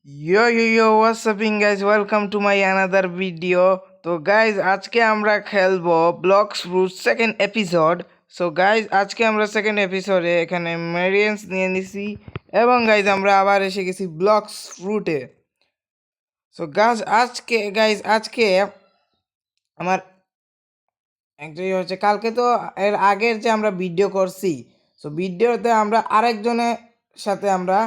what's up guys? Welcome to my another video. তো guys আজকে আমরা খেলবো Blox fruit second episode. So guys আজকে আমরা সেকেন্ড এপিসোডে এখানে মেরিয়েন্স নিয়ে নিছি এবং গাইজ আমরা আবার এসে গেছি ব্লক্স ফ্রুটে। সো গাইজ আজকে আমার অ্যাকচুয়ালি হচ্ছে কালকে তো এর আগের যে আমরা ভিডিও করছি, সো ভিডিওতে আমরা আরেকজনের সাথে আমরা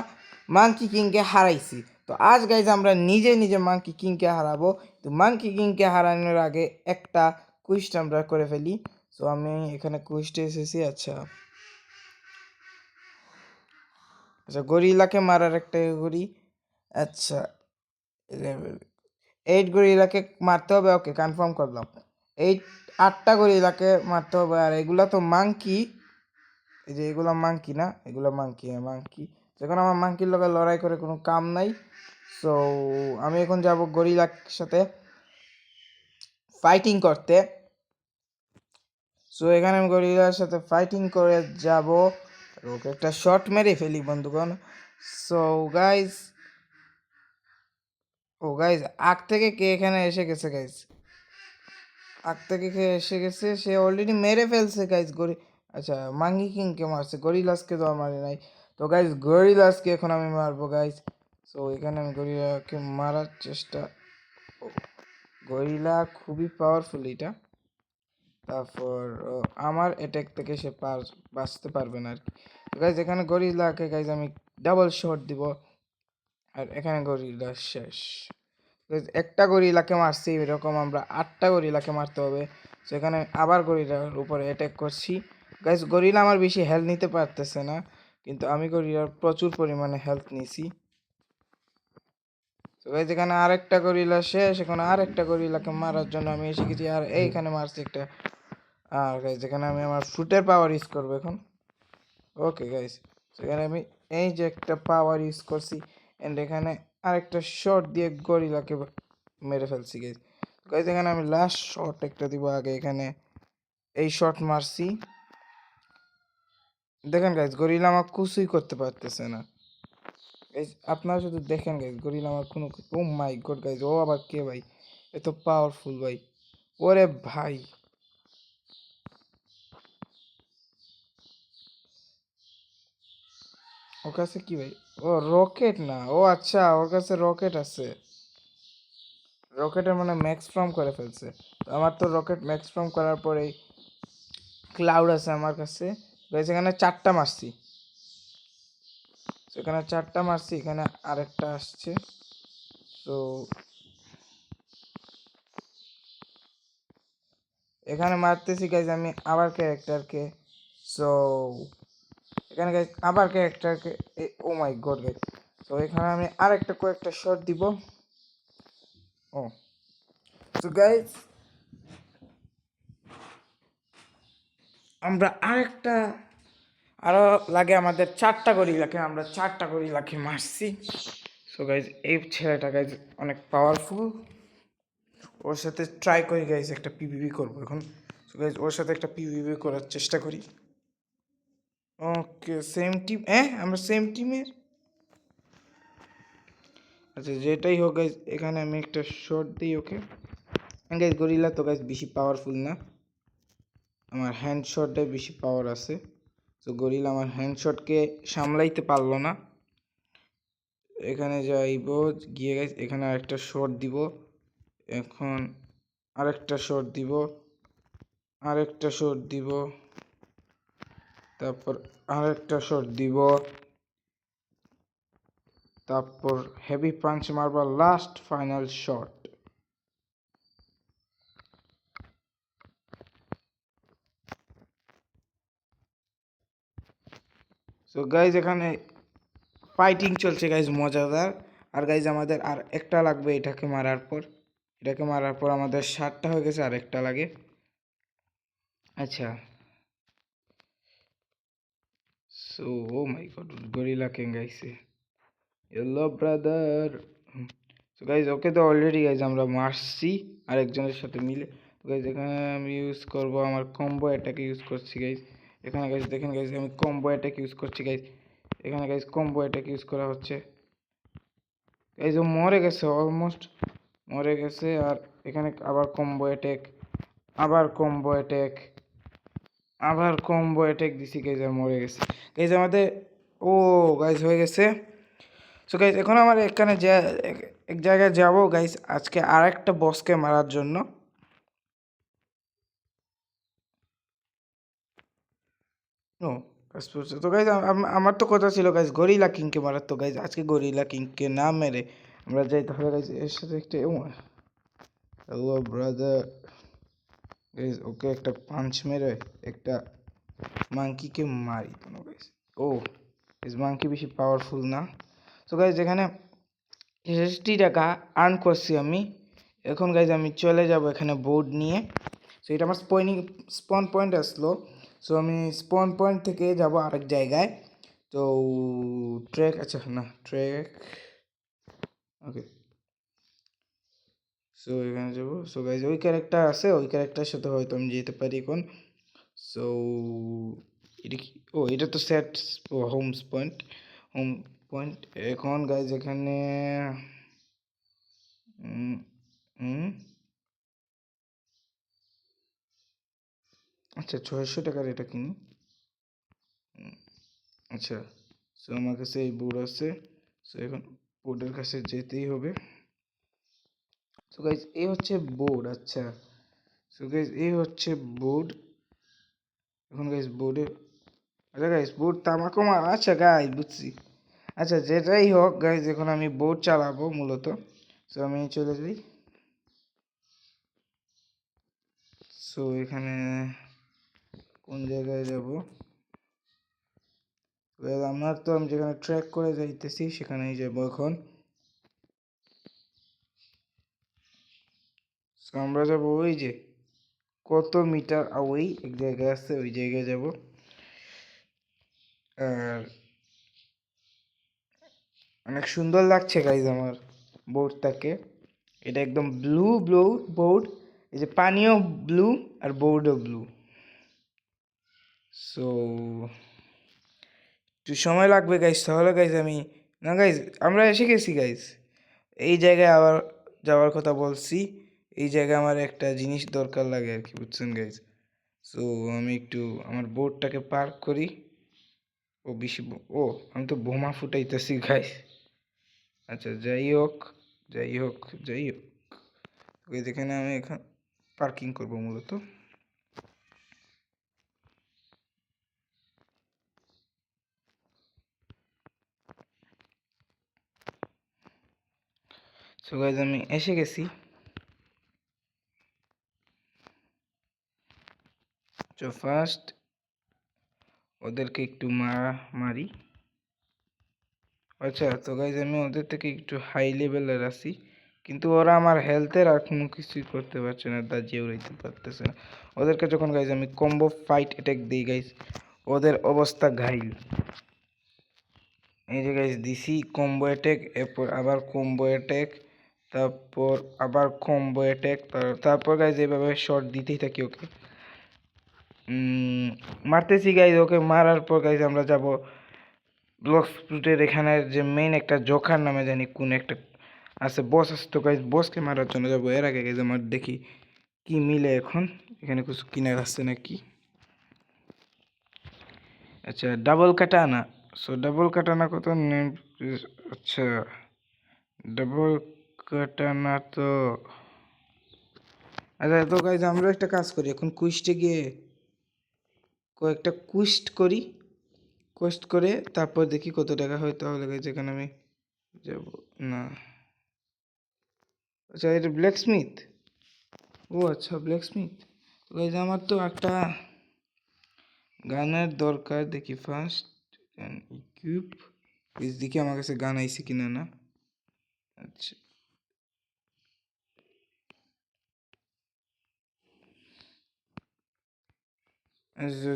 মাঙ্কি কিংকে হারাইছি। তো আজ গাইজ আমরা নিজে নিজে মাঙ্কি কিংকে হারাবো। তো মাঙ্কি কিংকে হারানোর আগে একটা কুইস্ট আমরা করে ফেলি। সো আমি এখানে কুইস্টে এসেছি। আচ্ছা আচ্ছা, গরিলাকে মারার একটা করি। আচ্ছা, 8 গরিলাকে মারতে হবে। ওকে, কনফার্ম করলাম। 8টা গরিলাকে মারতে হবে। আর এগুলা তো মাঙ্কি, এই যে এগুলা মাঙ্কি না, এগুলা মাঙ্কি, হ্যাঁ মাঙ্কি। যখন আমার মাঙ্কির লগে লড়াই করে কোনো কাম নাই। সো আমি এখন যাব গরিলার সাথে ফাইটিং করতে। সো এখানে আমি গরিলার সাথে ফাইটিং করে যাব। ওকে একটা শট মেরে ফেলি বন্ধুগণ। সো গাইজ, গাইজ আগ থেকে কে এখানে এসে গেছে গাইজ, আগ থেকে কে এসে গেছে, সে অলরেডি মেরে ফেলছে গাইজ। আচ্ছা, মাঙ্কি কিংকে মারছে, গরিলাসকে তো আর মারি নাই। তো গাইজ গরিলাসকে এখন আমি মারবো গাইজ। সো এখানে আমি গরিলাকে মারার চেষ্টা, গরিলা খুবই পাওয়ারফুল এটা। তারপর আমার অ্যাটাক থেকে সে বাঁচতে পারবে না আর কি। তো গাইজ এখানে গরিলাকে গাইজ আমি ডাবল শট দিব। আর এখানে গরিলা শেষ। একটা গরিলাকে মারছি, এরকম আমরা 8টা গরিলাকে মারতে হবে। সেখানে আবার গরিলার উপরে অ্যাটাক করছি। গাইজ গরিলা আমার বেশি হেলথ নিতে পারতেছে না, কিন্তু আমি গরিলার প্রচুর পরিমাণে হেলথ নিছি। তো গাইজ এখানে আরেকটা গরিলা শেষ। এখন আরেকটা গরিলাকে মারার জন্য আমি এসে গেছি। আর এইখানে মারছি একটা। আর গাইজ এখানে আমি আমার ফ্রুটের পাওয়ার ইউজ করবো এখন। ওকে গাইজ, সেখানে আমি এই যে একটা পাওয়ার ইউজ করছি, অ্যান্ড এখানে আরেকটা শট দিয়ে গরিলাকে মেরে ফেলছি গাইজ। গাইজ এখানে আমি লাস্ট শট একটা দিব। আগে এখানে এই শট মারছি, দেখেন গাইজ গরিলা আমার কিছুই করতে পারতেছে না গাইজ। আপনারা শুধু দেখেন গাইজ, গরিলা আমার কোনো, ও মাই গড গাইজ, ও আবার কে ভাই, এত পাওয়ারফুল ভাই। ওরে ভাই, ওর কাছে কি ভাই, ও রকেট না, ও আচ্ছা ওর কাছে রকেট আছে। রকেটের মানে ম্যাক্স ফর্ম করে ফেলছে। তো আমার তো রকেট ম্যাক্স ফর্ম করার পরেই ক্লাউড আছে আমার কাছে। গাইজ এখানে 4টা মারছি, সেখানে 4টা মারছি, এখানে আরেকটা আসছে। তো এখানে মারতেছি গাইজ আমি আবার ক্যারেক্টারকে। সো এখানে গাইজ আবার ক্যারেক্টারকে, ও মাই গড গাইজ। তো এখানে আমি আরেকটা কয়েকটা শট দিব। ও তো গাইজ আমরা আরো লাগে আমাদের 4টা গরিলাকে, আমরা 4টা গরিলাকে মারছি। সো গাইজ এই ছেলেটা গাইজ অনেক পাওয়ারফুল। ওর সাথে ট্রাই করি গাইজ, একটা পিভিপি করবো এখন। সো গাইজ ওর সাথে একটা পিভিপি করার চেষ্টা করি। ওকে সেম টিম, হ্যাঁ আমরা সেম টিমের। আচ্ছা যেটাই হোক গাইজ, এখানে আমি একটা শট দিই ওকে। গাইজ গরিলা তো গাইজ বেশি পাওয়ারফুল না, আমার হ্যান্ড শটটাই বেশি পাওয়ার আছে। তো গরিলা আমার হ্যান্ড শটকে সামলাইতে পারলো না। এখানে যাইব, গিয়ে গাইজ এখানে আরেকটা শট দিব। এখন আরেকটা শট দিব, আরেকটা শট দিব, তারপর আরেকটা শট দিব, তারপর হেভি পাঞ্চ মারবা, last final shot. So guys এখানে ফাইটিং চলছে গাইজ মজাদার। আর গাইজ আমাদের আর একটা লাগবে, এটাকে মারার পর, আমাদের 7টা হয়ে গেছে, আর একটা লাগে। আচ্ছা, সো ও মাই গড, গরিলা কিং গাইছে, হ্যালো ব্রাদার। সো গাইজ ওকে তো অলরেডি গাইজ আমরা মারছি আরেকজনের সাথে মিলে। তো গাইজ এখানে আমি ইউজ করব আমার কম্বো অ্যাটাক ইউজ করছি গাইজ। এখানে গাইজ দেখেন গাইজ আমি কম্বো অ্যাটাক ইউজ করছি গাইজ। এখানে গাইজ কম্বো অ্যাটাক ইউজ করা হচ্ছে। এই যে মরে গেছে, অলমোস্ট মরে গেছে। আর এখানে আবার কম্বো অ্যাটাক, আবার কম্বো অ্যাটাক, আবার কম্বো অ্যাটাক দিছি গাইজ, আর মরে গেছে গাইজ আমাদের। ও গাইজ হয়ে গেছে। সো গাইজ এখন আমার এখানে যে এক জায়গায় যাবো গাইজ আজকে আর একটা বসকে মারার জন্য। ও তো গাইজ আমার তো কথা ছিল গাইজ গরিলা কিংকে মারার, তো গাইজ আজকে গরিলা কিংকে না মেরে আমরা যাই তাহলে গাইজ এর সাথে একটা হ্যালো ব্রাদার গাইজ, ওকে একটা পাঞ্চ মেরে একটা মাংকিকে মারি কোনো গাইজ। ও গাইজ মাংকি বেশি পাওয়ারফুল না। তো গাইজ এখানে 60 টাকা আর্ন করছি আমি। এখন গাইজ আমি চলে যাব এখানে বোর্ড নিয়ে। সো এটা আমার স্পন পয়েন্ট আসলো। সো আমি স্পন পয়েন্ট থেকে যাব আরেক জায়গায়। তো ট্রেক, আচ্ছা না ট্রেক, ওকে। সো এখানে যাবো। সো গাইজ ওই ক্যারেক্টার আছে, ওই ক্যারেক্টারের সাথে হয়তো আমি যেতে পারি এখন। সো এটা কি, ও এটা তো set homes point, home point. এখন গাইজ এখানে আচ্ছা 600 টাকার এটা কিনি। আচ্ছা, সো আমার কাছে এই বোর্ড আছে। সো এখন বোর্ডের কাছে যেতেই হবে। সো গাইজ এই হচ্ছে বোর্ড। আচ্ছা সো গাইজ এই হচ্ছে বোর্ড। এখন গাইজ বোর্ডে, আচ্ছা গাইজ বোর্ড তামাকো আচ্ছা গাইজ বুঝছি। আচ্ছা যেটাই হোক গাইজ এখন আমি বোর্ড চালাবো মূলত। সো আমি চলে যাই। সো এখানে কোন জায়গায় যাব? আমার তো আমি যেখানে ট্র্যাক করে যাইতেছি সেখানেই যাবো এখন। সো আমরা যাবো ওই যে কত মিটার ওই এক জায়গায় আছে, ওই জায়গায় যাব। আর অনেক সুন্দর লাগছে গাইজ আমার বোর্ডটাকে। এটা একদম ব্লু ব্লু বোর্ড, এই যে পানিও ব্লু আর বোর্ডও ব্লু। সো একটু সময় লাগবে গাইজ, তাহলে গাইজ আমি, না গাইজ আমরা এসে গেছি গাইজ। এই জায়গায় আবার যাওয়ার কথা বলছি। এই জায়গায় আমার একটা জিনিস দরকার লাগে আর কি, বুঝছেন গাইজ। সো আমি একটু আমার বোর্ডটাকে পার্ক করি। ও বেশি ও আমি তো বোমা ফুটাইতেছি গাইজ। আচ্ছা যাই হোক, যাই হোক, যাই হোক, ওই যেখানে আমি এখানে পার্কিং করবো মূলত। সো গাইজ আমি এসে গেছি। তো ফার্স্ট ওদেরকে একটু মারি। আচ্ছা তো গাইজ আমি ওদের থেকে একটু হাই লেভেলের আছি, কিন্তু ওরা আমার হেলথের আর কোনো কিছুই করতে পারছে না, দাজিয়ে উড়াইতে পারতেছে না। ওদেরকে যখন গাইজ আমি কম্বো ফাইট অ্যাটাক দিই গাইজ, ওদের অবস্থা ঘাইল। এই যে গাইজ দিছি কম্বো অ্যাটাক, এরপর আবার কম্বো অ্যাটাক, তারপর আবার কম্বো অ্যাটাক, তারপর গাইজ এইভাবে শর্ট দিতেই থাকি ওকে। মারতেছি গাইজ, ওকে মারার পর গাইজ আমরা যাব ব্লক ফ্রুটের এখানে যে মেইন একটা জোকার নামে জানি কোন একটা আছে, বস আছে। তো গাইজ বসকে মারার জন্য যাবো। এর আগে গাইজ আমার দেখি কি মিলে এখন, এখানে কিছু কিনার আছে নাকি। আচ্ছা ডাবল কাটানা। সো ডাবল কাটানা কত নেম? আচ্ছা ডাবল কাটানা তো, আচ্ছা তো গাইজ আমরা একটা কাজ করি, এখন কুইস্টে গিয়ে কয়েকটা কুইস্ট করি। কোয়েস্ট করে তারপর দেখি কত টাকা হয়। তাহলে গাইজ এখানে আমি যাব না। আচ্ছা এটা ব্ল্যাক স্মিথ। ও আচ্ছা ব্ল্যাক স্মিথ। গাইজ আমার তো একটা গানের দরকার, দেখি ফার্স্ট গান ইকুইপ। দেখি আমার কাছে গান আইছে কিনা না। আচ্ছা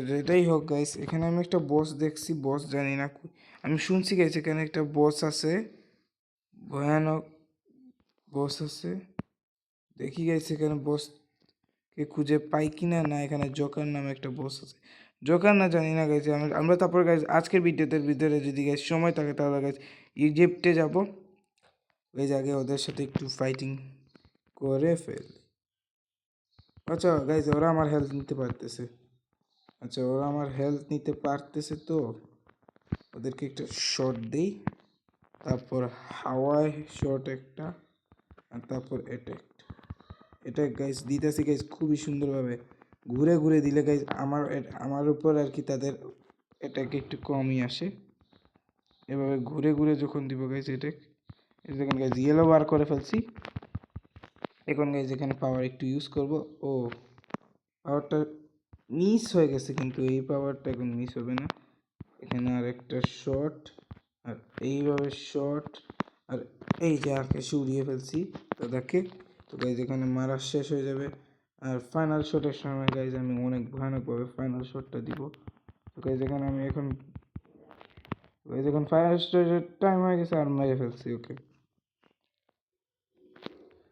যেটাই হোক গাইস, এখানে আমি একটা বস দেখছি, বস জানি না আমি শুনছি গাইস এখানে একটা বস আছে, ভয়ানক বস আছে। দেখি গাইস এখানে বস কে খুঁজে পাই কিনা না। এখানে জোকার নামে একটা বস আছে, জোকার না জানি না গাইস। আমরা তারপর গাইস আজকের ভিডিওতে ভিতরে যদি গাইস সময় থাকে তাহলে গাইস ইজিপ্টে যাব। ওই জায়গায় ওদের সাথে একটু ফাইটিং করে ফেলি। আচ্ছা গাইজ, ওরা আমার হেলথ নিতে পারতেছে। আচ্ছা, ওরা আমার হেলথ নিতে পারতেছে, তো ওদেরকে একটা শট দিই, তারপর হাওয়ায় শট একটা, আর তারপর অ্যাটাক। অ্যাটাক গাইজ দিতেছি গাইজ খুবই সুন্দরভাবে, ঘুরে ঘুরে দিলে গাইজ আমার উপর আর কি তাদের অ্যাটাক একটু কমই আসে। এভাবে ঘুরে ঘুরে যখন দিব গাইজ অ্যাটাক, দেখুন গাইজ ইয়েলো বার করে ফেলছি। এখন গাইজ এখানে পাওয়ার একটু ইউজ করব। ও, পাওয়ারটা মিস হয়ে গেছে, কিন্তু এই পাওয়ারটা এখন মিস হবে না। এখানে আর একটা শট, আর এইভাবে শট, আর এই যে আকাশে উড়িয়ে ফেলছি দাদাকে। তো গাইজ এখানে মারা শেষ হয়ে যাবে, আর ফাইনাল শটের সময় গাইজ আমি অনেক ভয়ানকভাবে ফাইনাল শটটা দিব। তো গাইজ এখানে আমি এখন ফাইনাল শটের টাইম হয়ে গেছে, আর মেরে ফেলছি ওকে।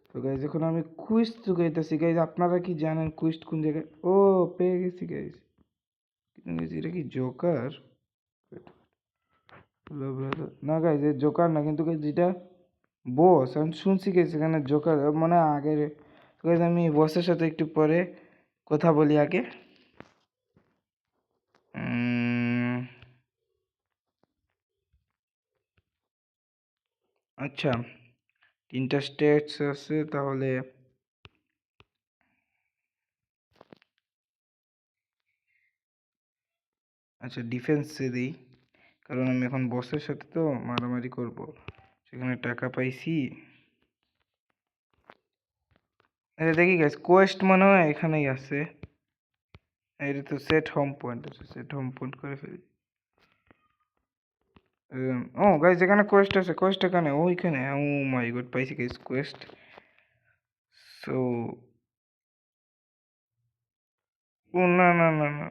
তো গাইজ এখন আমি কুইজ চুকাইতেছি গাইজ। আপনারা কি জানেন কুইজ কোন জায়গায়? ও, পেয়ে গেছি গাইজ। এটা কি জোকার? না গাইজ, এ জোকার না, কিন্তু গাইজ এটা বস। আমি শুনছি গাইজ এখানে জোকার মানে আগের। গাইজ আমি বসের সাথে একটু পরে কথা বলি আগে। আচ্ছা, 3টা স্টেটস আছে তাহলে। আচ্ছা, ডিফেন্সে দিই, কারণ আমি এখন বসের সাথে তো মারামারি করব, সেখানে টাকা পাইছি। আচ্ছা দেখি গাইজ, কোয়েস্ট মনে হয় এখানেই আছে। এটা তো সেট হোম পয়েন্ট আছে, সেট হোম পয়েন্ট করে ফেলি। ও গাইজ, এখানে কোয়েস্ট আছে, কোয়েস্ট এখানে, ওইখানে। ও মাই গড, পাইছি গাইজ কোয়েস্ট। সো ও না না না না,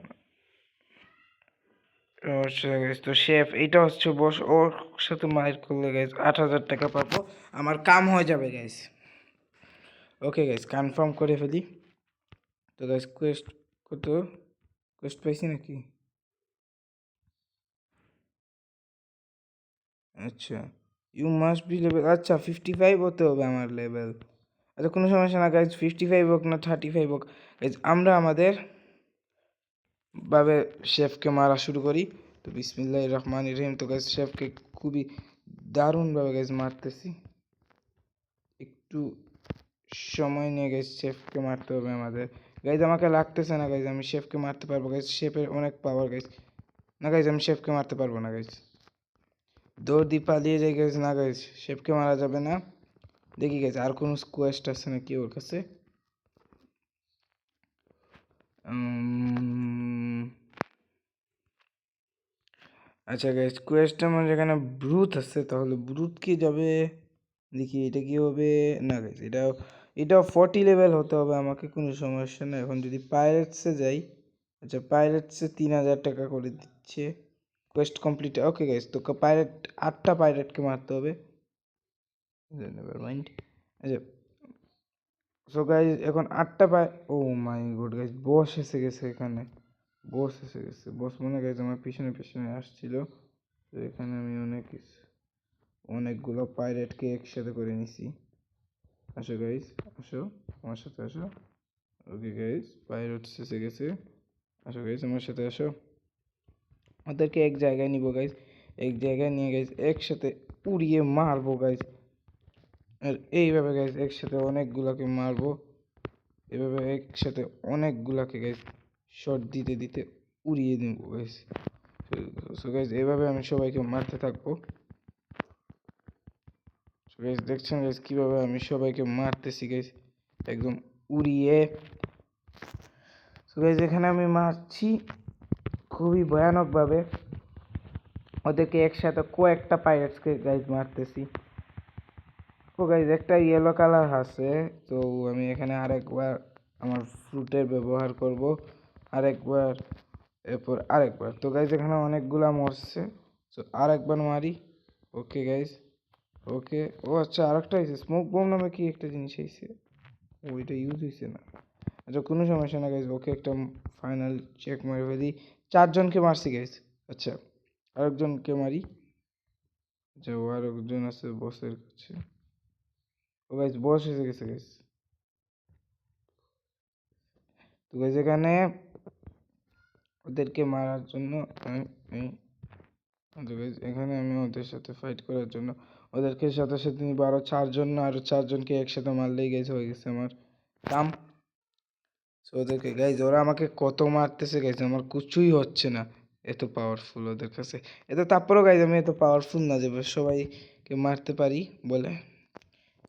আচ্ছা গাইজ, তো শেফ এইটা হচ্ছে বস। ওর সাথে মাইর করলে গাইজ 8,000 টাকা পাবো, আমার কাম হয়ে যাবে গাইজ। ওকে গাইজ, কনফার্ম করে ফেলি। তো গাইজ কোয়েস্ট কত? কোয়েস্ট পাইছি নাকি? আচ্ছা, ইউ মাস্ট বি লেভেল, আচ্ছা 55 হতে হবে আমার লেভেল। আচ্ছা কোনো সমস্যা না গাইজ, 55 হোক না 35 হোক গাইজ, আমরা আমাদের ভাবে শেফকে মারা শুরু করি। তো বিসমিল্লাহির রহমানির রহিম। তো গাইজ শেফকে খুবই দারুণভাবে গাইজ মারতেছি। একটু সময় নিয়ে গাইজ শেফকে মারতে হবে আমাদের। গাইজ আমাকে লাগতেছে না গাইজ আমি শেফকে মারতে পারবো গাইজ, শেফের অনেক পাওয়ার গাইজ। না গাইজ, আমি শেফকে মারতে পারবো না গাইজ, দৌড় দিয়ে পালিয়ে যাই গাইজ। না গাইজ, শেফকে মারা যাবে না। দেখি গাইজ আর কোনো কোয়েস্ট আছে নাকি ওর কাছে। আচ্ছা গাইজ, কোয়েস্ট আমার যেখানে ব্রুথ আছে, তাহলে ব্রুথ কি যাবে? দেখি এটা কি হবে। না গাইজ, এটাও 40 লেভেল হতে হবে আমাকে, কোনো সমস্যা না। এখন যদি পাইরেটসে যাই, আচ্ছা পাইরেটসে 3,000 টাকা করে দিচ্ছে। Quest complete. ওকে গাইজ, তো পাইরেট 8টা পাইরেটকে মারতে হবে। Never mind. আচ্ছা, সো গাইজ এখন 8টা ও মাই গড গাইজ, বস এসে গেছে এখানে। বস এসে গেছে, বস মনে গাইজ আমার পিছনে পিছনে আসছিল। তো এখানে আমি অনেকগুলো পাইরেটকে একসাথে করে নিছি। আসো গাইজ, আসো আমার সাথে আসো। ওকে গাইজ, পাইরেটস এসে গেছে। আসো গাইজ আমার সাথে আসো। ওদেরকে এক জায়গায় নিব গাইজ, এক জায়গায় নিয়ে গাইজ একসাথে উড়িয়ে মারবো গাইজ। আর এইভাবে গাইজ একসাথে অনেকগুলোকে মারবো, এভাবে একসাথে অনেকগুলাকে গাইজ শট দিতে দিতে উড়িয়ে দেবো গাইজ। সো গাইজ এভাবে আমি সবাইকে মারতে থাকবো। সো গাইজ দেখছেন গাইজ কীভাবে আমি সবাইকে মারতেছি গাইজ, একদম উড়িয়ে। সো গাইজ এখানে আমি মারছি খুবই ভয়ানকভাবে, ওদেরকে একসাথে কয়েকটা পাইরেটসকে গাইজ মারতেছি। ও গাইজ একটা ইয়েলো কালার আছে, তো আমি এখানে আরেকবার আমার ফ্রুটের ব্যবহার করব, আরেকবার, এরপর আরেকবার। তো গাইজ এখানে অনেকগুলা মরছে, তো আরেকবার মারি। ওকে গাইজ, ওকে। ও আচ্ছা, আরেকটা হয়েছে স্মোক বোম নামে কি একটা জিনিস হয়েছে, ওইটা ইউজ হয়েছে না। আচ্ছা কোনো সমস্যা না গাইজ, ওকে একটা ফাইনাল চেক মারি ফেলি। 4জনকে মারছি গাইজ। আচ্ছা আরেকজনকে মারি, আচ্ছা ও আরেকজন আছে বসের কাছে। ও গাইস বস এসে গেছে গাইস। তো গাইস এখানে ওদেরকে মারার জন্য এখানে আমি ওদের সাথে ফাইট করার জন্য ওদেরকে সাথে সাথে নিব আরো 4 জন, আরো 4 জনকে একসাথে মারলেই গাইস হয়ে গেছে আমার কাম। সো ওদেরকে গাইস ওরা আমাকে কত মারতেছে গাইস, আমার কিছুই হচ্ছে না, এত পাওয়ারফুল ওদের কাছে। এত তারপরেও গাইস আমি এত পাওয়ারফুল না যে সবাইকে মারতে পারি বলে।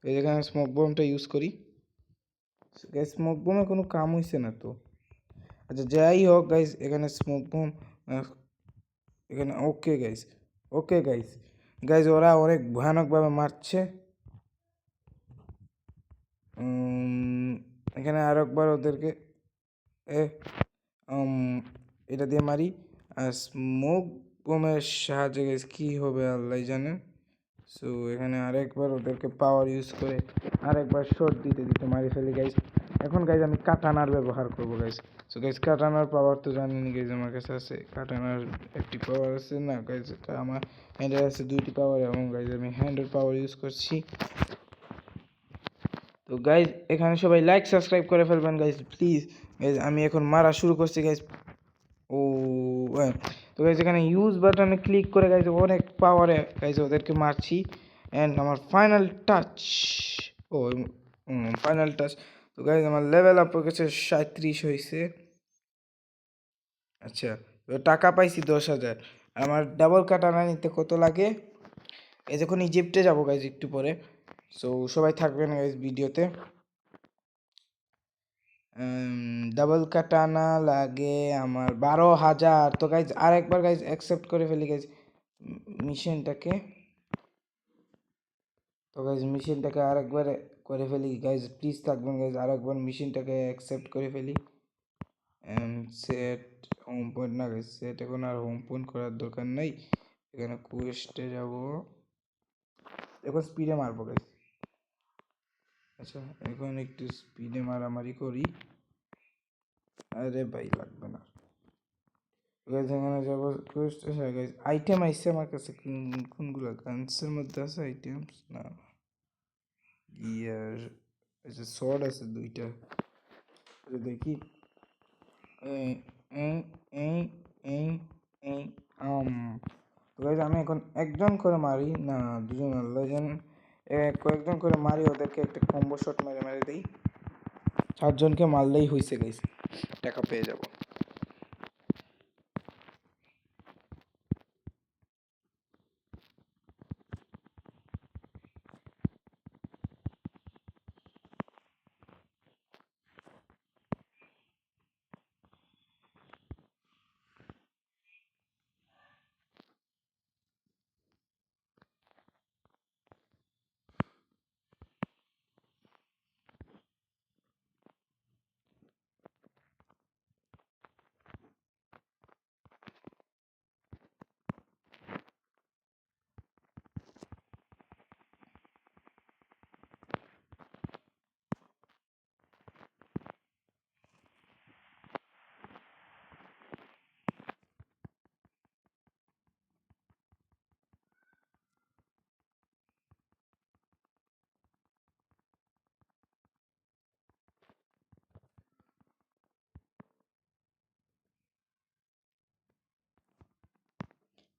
এই যেখানে স্মোক বোমটা ইউজ করি গাইস, স্মোক বোমে কোনো কাম হইছে না তো। আচ্ছা যাই হোক গাইস, এখানে স্মোক বোম এখানে okay guys, okay guys. Guys ওরা অনেক ভয়ানকভাবে মারছে। এখানে আর একবার ওদেরকে এ এটা দিয়ে মারি। আর স্মোক বোমের সাহায্যে গাইস কী হবে আল্লাহ জানে। সো এখানে আরেকবার ওদেরকে পাওয়ার ইউজ করে আরেকবার শট দিতে দিতে মারি ফেলি গাইস। এখন গাইস আমি কাটানার ব্যবহার করবো গাইস। সো গাইস কাটানার পাওয়ার তো জানেনি গাইস, আমার কাছে আছে কাটানার একটি পাওয়ার আছে না গাইস, আমার হ্যান্ডের আছে 2টি পাওয়ার, এবং গাইস আমি হ্যান্ডের পাওয়ার ইউজ করছি। তো গাইস এখানে সবাই লাইক সাবস্ক্রাইব করে ফেলবেন গাইস প্লিজ। গাইস আমি এখন মারা শুরু করছি গাইস। ও তো গাইস এখানে ইউজ বাটনে ক্লিক করে গাইস অনেক পাওয়ারে গাইস ওদেরকে মারছি। অ্যান্ড আমার ফাইনাল টাচ, ও ফাইনাল টাচ। তো গাইস আমার লেভেল আপ হয়ে গেছে 37 হয়েছে। আচ্ছা তো টাকা পাইছি 10,000। আমার ডাবল কাটানা নিতে কত লাগে? এই যখন ইজিপ্টে যাবো গাইস একটু পরে। সো সবাই থাকবেন গাইস ভিডিওতে। ডাবল কাটানা লাগে আমার 12,000। তো গাইজ আরেকবার গাইজ অ্যাকসেপ্ট করে ফেলি গাইজ মিশনটাকে। তো গাইজ মিশনটাকে আরেকবার করে ফেলি গাইজ, প্লিজ থাকবেন গাইজ, আরেকবার মিশনটাকে অ্যাকসেপ্ট করে ফেলি। সেট হোম পয়েন্ট না গাইজ, সেট এখন আর হোম পয়েন্ট করার দরকার নেই। এখানে কোয়েস্টে যাব, এখন স্পিডে মারবো গাইজ। আচ্ছা এখন একটু স্পিডে মারামারি করি। আরে ভাই লাগবে না গাইজ, এখানে যাব কোয়েস্ট। হ্যাঁ গাইজ আইটেম আইসে আমার কাছে, কোনগুলো গানসের মধ্যে আছে আইটেমস না ইয়ার। আচ্ছা শর্ট আছে 2টা, দেখি। তো গাইজ আমি এখন একজন করে মারি না, 2জন আল্লাহজন কয়েকজন করে মারি, ওদেরকে একটা কম্বো শট মেরে মেরে দিই। 4জনকে মারলেই হয়েছে গাইজ, টাকা পেয়ে যাব।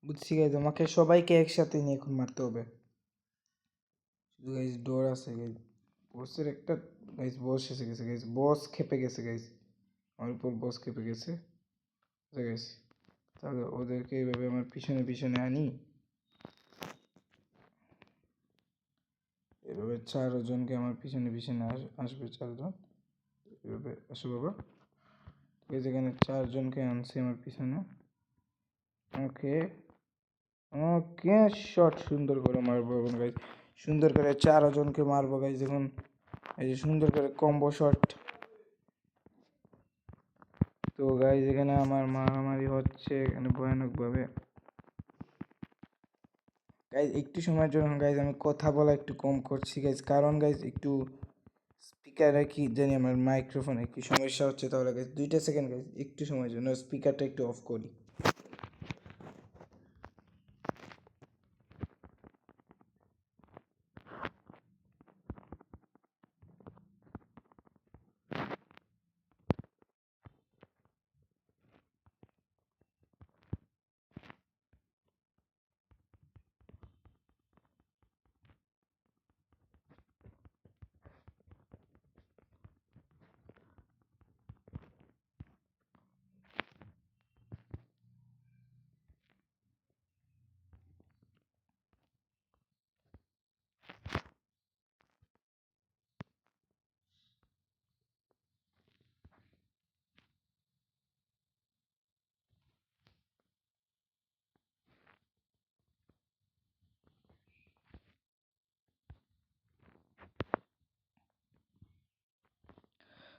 বুঝছি গাইজ, আমাকে সবাইকে একসাথে নিয়ে এখন মারতে হবে। শুধু গাইজ ডোর আছে গাইজ, বসের একটা গাইজ, বস এসে গেছে গাইজ, বস খেপে গেছে গাইজ, আমার উপর বস খেপে গেছে গাইজ। তাহলে ওদেরকে এইভাবে আমার পিছনে পিছনে আনি, এভাবে 4জনকে আমার পিছনে পিছনে আসবে 4জন, এভাবে আসো বাবা। এই যেখানে 4জনকে আনছি আমার পিছনে। ওকে ওকে শট সুন্দর করে মারবো এখন গাইজ, সুন্দর করে 4জনকে মারবো গাইজ এখন। এই যে সুন্দর করে কম্বো শট। তো গাইজ এখানে আমার মারামারি হচ্ছে এখানে ভয়ানকভাবে গাইজ। একটু সময়ের জন্য গাইজ আমি কথা বলা একটু কম করছি গাইজ, কারণ গাইজ একটু স্পিকারে কি জানি আমার মাইক্রোফোনে কি সমস্যা হচ্ছে। তাহলে গাইজ 2টা সেকেন্ড গাইজ, একটু সময়ের জন্য স্পিকারটা একটু অফ করি।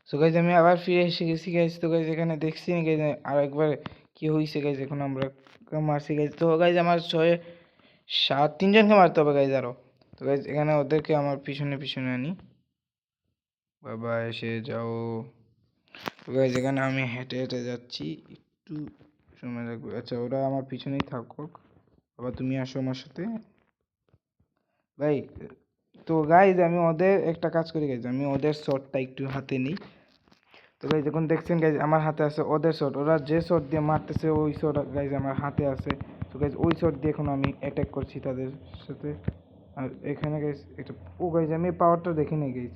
সো গাইজ আমি আবার ফিরে এসে গেছি গাইজ। তো গাইজ এখানে দেখছি না গাইজ আর একবার কি হয়েছে গাইজ, এখন আমরা মারছি গাইজ। তো গাইজ আমার 6 7 3জনকে মারতে হবে গাইজ আরো। তো গাইজ এখানে ওদেরকে আমার পিছনে পিছনে আনি। বাবা এসে যাও। তো গাইজ এখানে আমি হেঁটে হেঁটে যাচ্ছি, একটু সময় লাগবে। আচ্ছা ওরা আমার পিছনেই থাকুক, বাবা তুমি আসো আমার সাথে ভাই। তো গাইজ আমি ওদের একটা কাজ করি গাইজ, আমি ওদের শটটা একটু হাতে নিই। তো গাইজ যখন দেখছেন গাইজ আমার হাতে আছে ওদের শট, ওরা যে শট দিয়ে মারতেছে ওই শট গাইজ আমার হাতে আছে। তো গাইজ ওই শট দিয়ে এখন আমি অ্যাটাক করছি তাদের সাথে। আর এখানে গাইজ এটা ও গাইজ আমি পাওয়ারটা দেখি নাই গাইজ।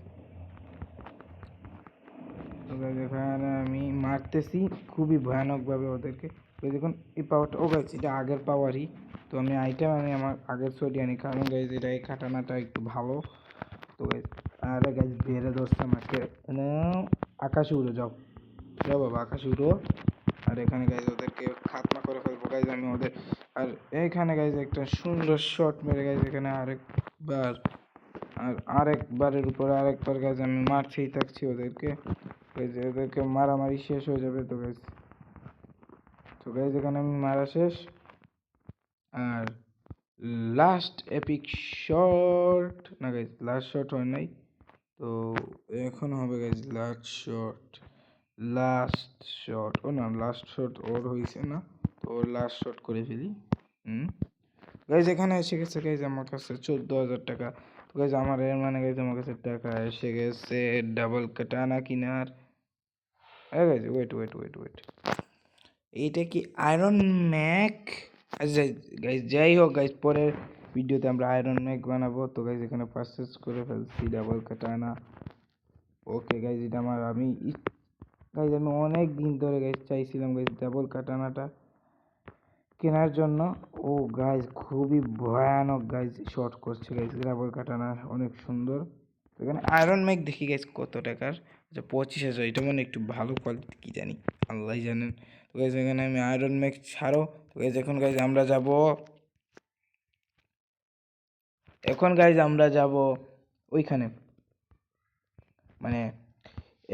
তো গাইজ এখানে আমি মারতেছি খুবই ভয়ানকভাবে ওদেরকে। তো দেখুন এই পাওয়ারটা ও গাইজ এটা আগের পাওয়ারই। তো আমি আইটেম আমি আমার আগের শটই আনি, কারণ গাইজ এটা এই কাটানাটা একটু ভালো। তো গাইজ আরে গাইজ বেড়ে ধরছে আমাকে, আকাশে উড়ে যাও, যাও বাবা আকাশে উড়ো। আর এখানে গাইজ ওদেরকে খাতমা করে ফেলবো গাইজ আমি ওদের। আর এইখানে গাইজ একটা সুন্দর শট মেরে গাইজ এখানে আরেকবার, আর আরেকবারের উপরে আরেকবার গাইজ আমি মারতেই থাকছি ওদেরকে। গাইজ ওদেরকে মারামারি শেষ হয়ে যাবে। তো গাইজ এখানে আমি মারা শেষ। আর লাস্ট এপিক শট না গাইজ, লাস্ট শট হয় নাই, তো এখন হবে গাইজ লাস্ট শট। ও না লাস্ট শট ওর হয়েছে না, তো ওর লাস্ট শট করে ফেলি। গাইজ এখানে এসে গেছে গাইজ আমার কাছে 14,000 টাকা। তো গাইজ আমার এর মানে গাইজ আমার কাছে টাকা এসে গেছে ডাবল কাটানা কিনার। Guys wait wait wait wait, এইটা কি আয়রন ম্যাক? আচ্ছা গাইজ যাই হোক গাইজ পরের ভিডিওতে আমরা আয়রন ম্যাক বানাবো। তো গাইজ এখানে পারচেজ করে ফেলছি ডাবল কাটানা। ওকে গাইজ এটা আমার গাইজ আমি অনেক দিন ধরে গাইজ চাইছিলাম গাইজ ডাবল কাটানাটা কেনার জন্য। ও গাইজ খুবই ভয়ানক গাইজ শর্ট করছে গাইজ, ডাবল কাটানা অনেক সুন্দর। এখানে আয়রন ম্যাক দেখি গাইজ কত টাকার। আচ্ছা 25,000, এটা মানে একটু ভালো কোয়ালিটি কি জানি, আল্লাহ জানেন। তো গাইজ এখানে আমি আয়রন ম্যাক ছাড়ো। তো গাইজ এখন গাইজ আমরা যাব, ওইখানে মানে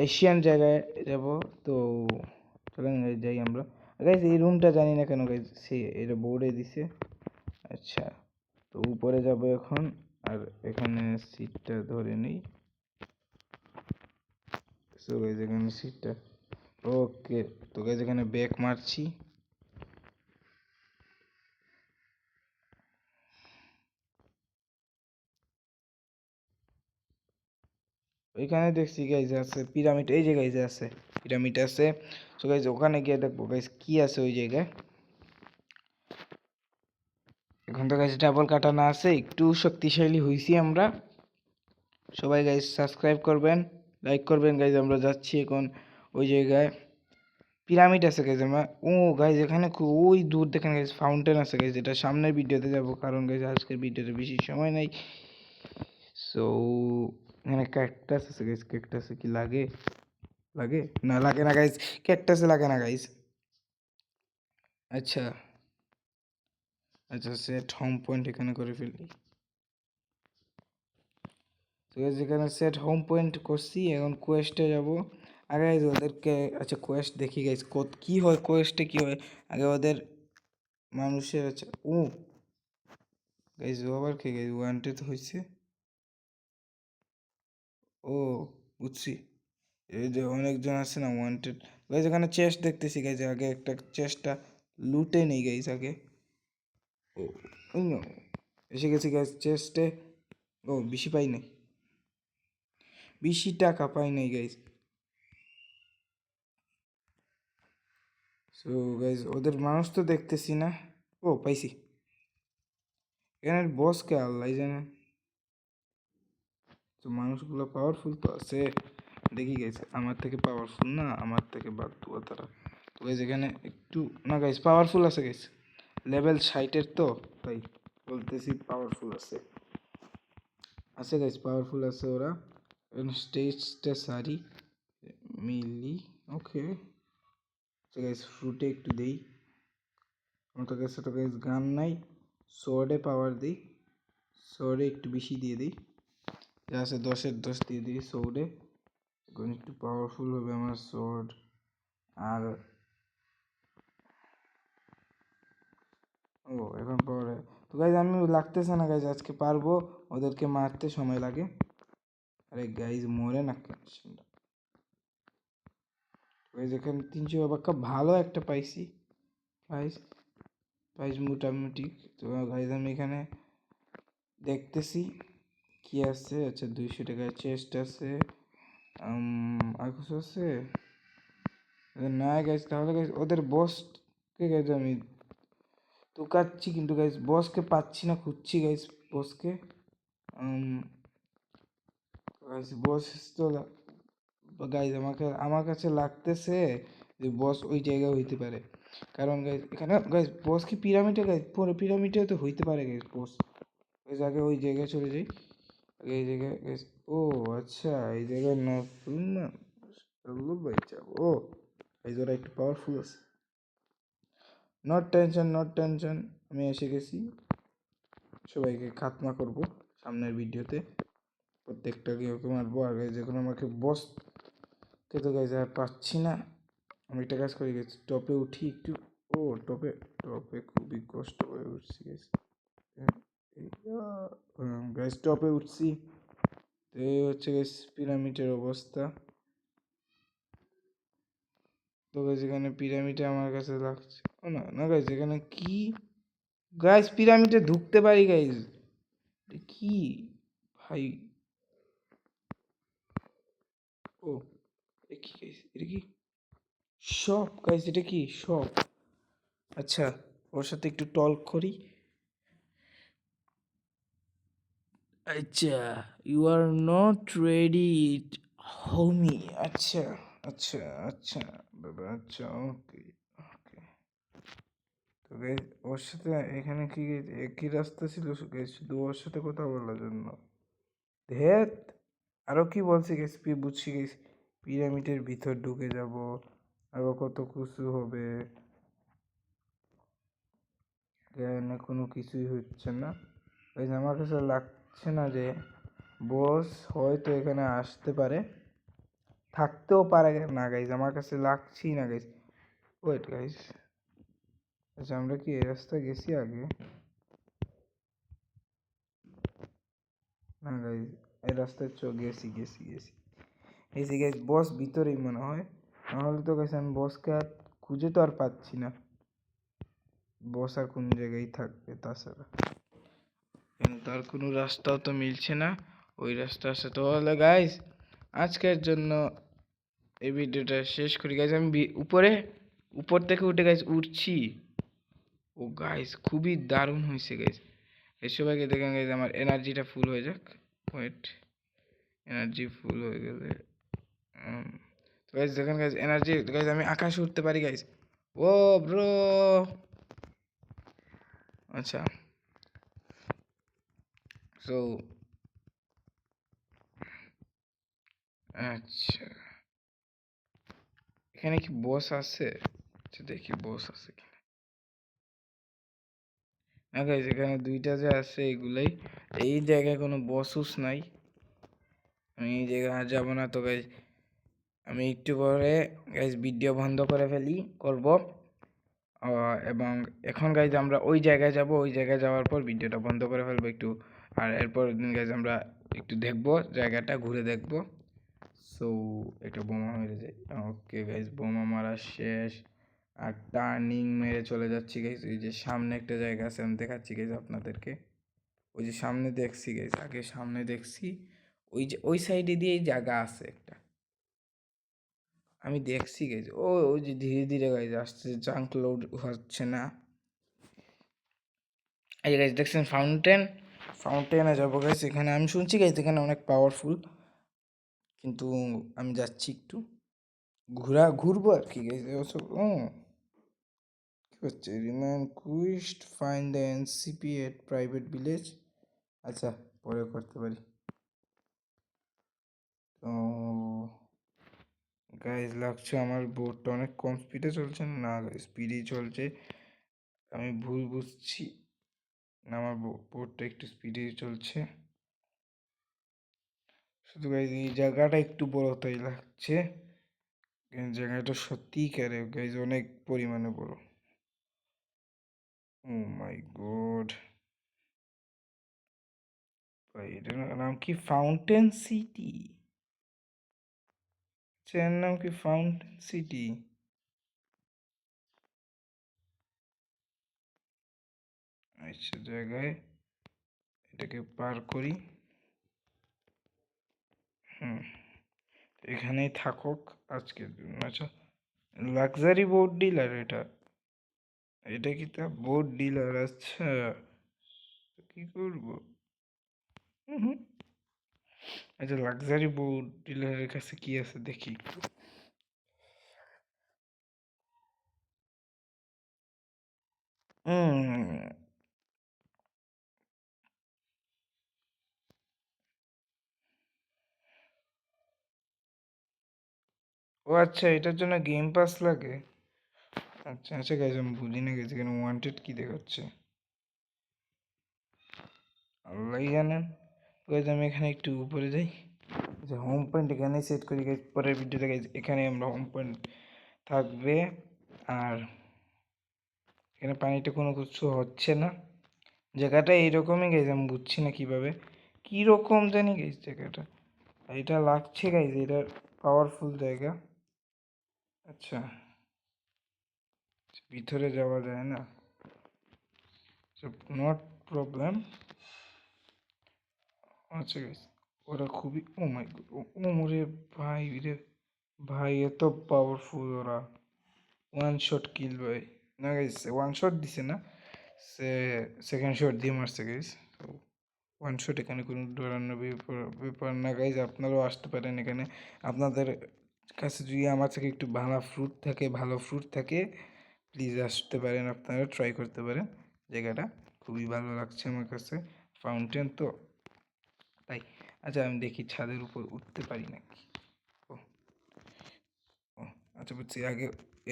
এশিয়ান জায়গায় যাব। তো চলেন যাই আমরা। গাইজ এই রুমটা জানি না কেন গাইজ সে এটা বোর্ডে দিছে। আচ্ছা তো উপরে যাব এখন, আর এখানে সিটটা ধরে নেই। সো গাইজ এখানে সিটটা ওকে। তো গাইজ এখানে ব্যাক মারছি। ওইখানে দেখছি গাইজ আছে পিরামিড, এই যে গাইজ আছে পিরামিড আছে। সো গাইজ ওখানে গিয়ে দেখবো গাইজ কি আছে ওই জায়গায়। এখন তো গাইজ ডাবল কাটানা আছে, একটু শক্তিশালী হয়েছি আমরা। সবাই গাইজ সাবস্ক্রাইব করবেন, লাইক করবেন গাইজ। আমরা যাচ্ছি এখন ওই জায়গায়, পিরামিড আছে গাইজ। আমরা গাইজ এখানে ওই দূর দেখেন গাইজ ফাউন্টেন আছে গাইজ। এটা সামনের ভিডিওতে যাব, কারণ গাইজ আজকের ভিডিওতে বেশি সময় নাই। সো এখানে ক্যাকটাস আছে গাইজ, ক্যাকটাসে কি লাগে? লাগে না, লাগে না গাইজ, ক্যাকটাসে লাগে না গাইজ। আচ্ছা আচ্ছা সেট হোম পয়েন্ট এখানে করে ফেলি। তো গাইজ এখানে সেট হোম পয়েন্ট করছি, এখন কোয়েস্টে যাব। আগে গাইজ ওদেরকে, আচ্ছা কোয়েস্ট দেখি গাইজ কি হয়, কোয়েস্টে কি হয় আগে ওদের মানুষের। আচ্ছা গাইজ ও আবার কে গাইজ ওয়ান্টেড হয়েছে। ও বুঝছি, এই যে অনেকজন আছে না ওয়ান্টেড। গাইজ এখানে চেস্ট দেখতেছি গাইজ, আগে একটা চেস্টটা লুটে নেই গাইজ আগে। ও এসে গেছি গাইজ চেস্টে। ও বেশি পাই নাই, বেশি টাকা পাই নাই গাইজ। সো গাইজ ওদের মানুষ তো দেখতেছি না। ও পাইছি, এখানের বসকে আল্লাহ জানে। তো মানুষগুলো পাওয়ারফুল তো আছে, দেখি গেছে আমার থেকে পাওয়ারফুল না, আমার থেকে বাদ দেওয়া তারা। তো গাইজ এখানে একটু না গাইজ পাওয়ারফুল আছে গাইজ, লেভেল 60-এর তো তাই বলতেছি পাওয়ারফুল আছে। আছে গাইজ পাওয়ারফুল আছে ওরা। স্টেজটা সারি মিলি ওকে। তো গাইজ ফ্রুটে একটু দেই, আমার কাছে তো গাইজ গান নাই। সোর্ডে পাওয়ার দিই, সোর্ডে একটু বেশি দিয়ে দিই, যা আছে 10-এর 10 দিয়ে দিই সোর্ডে। এখন একটু পাওয়ারফুল হবে আমার সোর্ড। আর ও এখন পরে তো গাইজ আমি লাগতেছে না গাইজ, আজকে পারবো। ওদেরকে মারতে সময় লাগে। আরে গাইজ মরে না কেন? গাইজ এখানে 300 বাক্কা ভালো একটা পাইছি। গাইজ প্রাইস মোটামুটি। তো গাইজ আমি এখানে দেখতেছি কি আছে। আচ্ছা 200 টাকার চেস্ট আছে। আর কিছু আছে না গাইজ? তাহলে গাইজ ওদের বসকে গাইজ আমি তুকাচ্ছি, কিন্তু গাইজ বসকে পাচ্ছি না, খুঁজছি গাইজ বসকে। গাইজ বস তো গাইজ আমার কাছে লাগতেছে যে বস ওই জায়গায় হইতে পারে। কারণ গাইজ এখানে গাইজ বস কি পিরামিডে? গাইজ পুরো পিরামিডে তো হইতে পারে গাইজ বস। গাইজ আগে ওই জায়গায় চলে যাই। আগে এই জায়গায় গাইজ, ও আচ্ছা এই জায়গায় নতুন না ভাই যাবো। ও গাইজ ওরা একটু পাওয়ারফুল আছে। নট টেনশন, নট টেনশন, আমি এসে গেছি। সবাইকে খাতমা করব সামনের ভিডিওতে। প্রত্যেকটা কেউ মারবো। আর গাইজ এখন আমাকে বসকে তো গাইজ আর পাচ্ছি না। আমি একটা কাজ করে গেছি, টপে উঠি একটু। ও টপে টপে খুবই কষ্ট করে উঠছি গাইজ। গাইজ টপে উঠছি। তো এই হচ্ছে গাইজ পিরামিডের অবস্থা। তো গাইজ এখানে পিরামিডে আমার কাছে লাগছে। ও না না গাইজ, এখানে কি গাইজ পিরামিডে ঢুকতে পারি গাইজ? কি ভাই? ও এটা কি গাইজ? এটা কি শপ গাইজ? এটা কি শপ? আচ্ছা ওর সাথে একটু টল্ক করি। আচ্ছা ইউ আর নট রেডি হোমি। আচ্ছা আচ্ছা আচ্ছা বাবা, আচ্ছা ওকে ওকে। তো গাইজ ওর সাথে এখানে কি একই রাস্তা ছিল গাইজ, শুধু ওর সাথে কথা বলার জন্য? ধেত আরো কি বলছি গাইজ, বুঝছি গাইজ। পিরামিডের ভিতর ঢুকে যাব, আরো কত কিছু হবে। এখানে কোনো কিছুই হচ্ছে না গাইজ। আমার কাছে লাগছে না যে বস হয়তো এখানে আসতে পারে, থাকতেও পারে না গাইজ। আমার কাছে লাগছেই না গাইজ। ওয়েট গাইজ, আচ্ছা আমরা কি এই রাস্তায় গেছি আগে? না গাইজ এই রাস্তায় গেছি গেছি গেছি গেছি গাইজ। বস ভিতরেই মনে হয়, নাহলে তো গাইজ আমি বসকে আর খুঁজে তো আর পাচ্ছি না। বস আর কোন জায়গায় থাকবে তাছাড়া? কিন্তু তার কোনো রাস্তাও তো মিলছে না ওই রাস্তার সাথে। তাহলে গাইজ আজকের জন্য এই ভিডিওটা শেষ করি গাইজ। আমি উপর থেকে উঠে গাইজ উঠছি। ও গাইজ খুবই দারুণ হয়েছে গাইজ। এই সবাইকে দেখেন গাইজ, আমার এনার্জিটা ফুল হয়ে যাক। ওয়েট, এনার্জি ফুল হয়ে গেলে তো গাইজ দেখেন গাইজ এনার্জি গাইজ, আমি আকাশে উঠতে পারি গাইজ। ও ব্রো, আচ্ছা সো আচ্ছা এখানে কি বস আছে? আচ্ছা দেখি বস আছে কি না গাইজ। এখানে দুইটা যে আছে এগুলাই, এই জায়গায় কোনো বসুস নাই। আমি এই জায়গায় আর যাবো না। তো গাইজ আমি একটু পরে গাইজ ভিডিও বন্ধ করে করব। এবং এখন গাইজ আমরা ওই জায়গায় যাব, ওই জায়গায় যাওয়ার পর ভিডিওটা বন্ধ করে ফেলবো একটু। আর এরপর দিন গাইজ আমরা একটু দেখবো, জায়গাটা ঘুরে দেখবো। সো একটা বোমা মেরে যাই। ওকে গাইজ বোমা মারা শেষ। আর টার্নিং মেরে চলে যাচ্ছি গাইজ। ওই যে সামনে একটা জায়গা আছে, আমি দেখাচ্ছি গাইজ আপনাদেরকে। ওই যে সামনে দেখছি গাইজ, আগে সামনে দেখছি ওই যে ওই সাইডে দিয়ে জায়গা আছে একটা, আমি দেখছি গাইজ। ওই যে ধীরে ধীরে গাইজ আসছে, জাঙ্ক লোড হচ্ছে না। এই গাইজ দেখছেন ফাউন্টেনে যাবো গাইজ। এখানে আমি শুনছি গাইজ এখানে অনেক পাওয়ারফুল, কিন্তু আমি যাচ্ছি একটু ঘুরবো আর কি গাইজ। কি হচ্ছে? Remain quest find the NCP at private village. আচ্ছা পরে করতে পারি। তো গাইজ লাগছে আমার বোটটা অনেক কম স্পিডে চলছে। না স্পিডেই চলছে, আমি ভুল বুঝছি না, আমার বোটটা একটু স্পিডেই চলছে। শুধু গাইজ এই জায়গাটা একটু বড় তাই লাগছে, জায়গাটা সত্যিকারে গাইজ অনেক পরিমাণে বড়। ও মাই গড ভাই, এটার নাম কি ফাউন্টেন সিটি? এর নাম কি ফাউন্টেন সিটি? আচ্ছা, জায়গায় এটাকে পার করি। এখানেই থাকুক আজকের জন্য। আচ্ছা, লাক্সারি বোট ডিলার এটা, এটা কি তা বোট ডিলার? আচ্ছা, কি করবো? হুম। আচ্ছা, লাক্সারি বোট ডিলারের কাছে কি আছে দেখি একটু। ও আচ্ছা, এটার জন্য গেম পাস লাগে। আচ্ছা আচ্ছা গাইজ, আমি বুঝি না গেছি কেন ওয়ান্টেড কি দেখাচ্ছে, আল্লাহ জানেন। গাইজ আমি এখানে একটু উপরে যাই। আচ্ছা, হোম পয়েন্ট এখানে সেট করি গাইজ, পরের ভিডিওতে গাইজ এখানে আমরা হোম পয়েন্ট থাকবে। আর এখানে পানিতে কোনো কিছু হচ্ছে না, জায়গাটা এইরকমই গাইজ, আমি বুঝছি না কীভাবে কীরকম জানি গাইজ জায়গাটা, এটা লাগছে গাইজ এটা পাওয়ারফুল জায়গা। আচ্ছা, ভিতরে যাওয়া যায় না, নট প্রবলেম। আচ্ছা গাইজ, ওরা খুবই, ও মাই গড, ও মোরে ভাই রে ভাই, এত পাওয়ারফুল ওরা, ওয়ান শট কিল ভাই। না গাইজ, ওয়ান শট দিছে না, সে সেকেন্ড শট দিয়ে মারছে গাইজ। ওয়ান শট এখানে কোনো ডরানোর ব্যাপার না গাইজ, আপনারাও আসতে পারেন এখানে। আপনাদের কাছে যদি আমার থেকে একটু ভালো ফ্রুট থাকে প্লিজ আসতে পারেন, আপনারা ট্রাই করতে পারেন। জায়গাটা খুবই ভালো লাগছে আমার কাছে, ফাউন্টেন তো তাই। আচ্ছা, আমি দেখি ছাদের উপর উঠতে পারি নাকি। ও ও আচ্ছা, বুঝছি,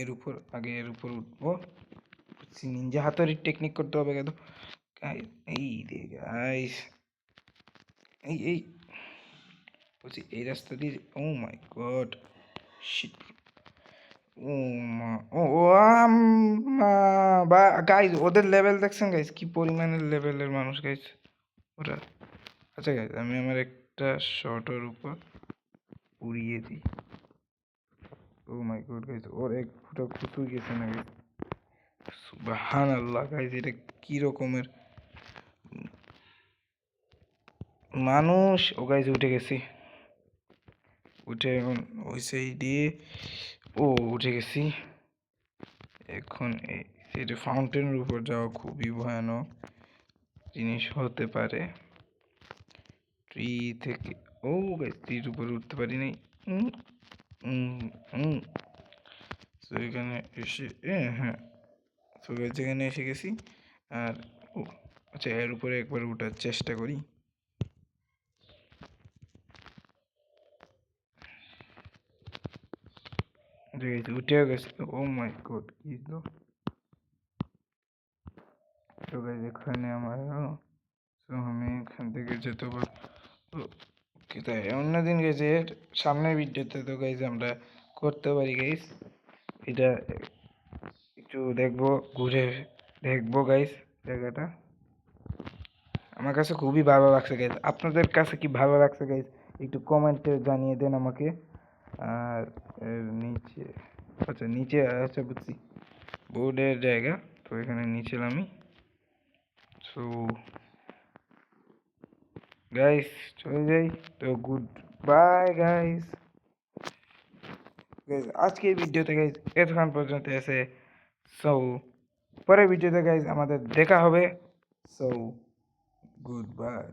এর উপর উঠবো। বুঝছি, নিনজা হাতুড়ির টেকনিক করতে হবে কেন। এই রে গাইস, এই বলছি এই রাস্তা দিয়ে, ও মাই গড শিট। ও মা, ও মা, বা গাইজ ওদের লেভেল দেখছেন গাইজ, কি পরিমাণের লেভেলের মানুষ গাইজ ওরা। আচ্ছা গাইজ, আমি আমার একটা শর্টের উপর উড়িয়ে দিই। ও মাই গড গাইজ, ওর এক ফুটা কুতুই গেছে না গাইজ, সুবহানাল্লাহ গাইজ, এটা কি রকমের মানুষ। ও গাইজ উঠে গেছি, উঠে এখন ওই সাইডে, ও উঠে গেছি। এখন এই ফাউন্টেনের উপর যাওয়া খুবই ভয়ানক জিনিস হতে পারে। ট্রি থেকে, ও গাইজ ট্রির উপরে উঠতে পারি নাই। তো এখানে এসে, হ্যাঁ, তো গাইজ এখানে এসে গেছি। আর ও আচ্ছা, এর উপরে একবার ওঠার চেষ্টা করি। উঠেও গেছে, ও মাই গড, কি তো গাইজ এখানে আমার, তো আমি এখান থেকে যেতে পারবো কি তাই অন্যদিন গেছে সামনের ভিডিওতে, তো গাইজ আমরা করতে পারি গাইজ এটা, একটু দেখবো, ঘুরে দেখবো গাইজ জায়গাটা। আমার কাছে খুবই ভালো লাগছে গাইজ, আপনাদের কাছে কি ভালো লাগছে গাইজ একটু কমেন্টে জানিয়ে দেন আমাকে। আর এর নিচে, আচ্ছা নিচে, আচ্ছা বুঝছি বোর্ডের জায়গা, তো এখানে নিচে আমি। সো গাইস চলে যাই, তো গুড বাই গাইস। আজকের ভিডিওতে গাইস এতক্ষণ পর্যন্ত এসে, সো পরের ভিডিওতে গাইস আমাদের দেখা হবে। So good bye.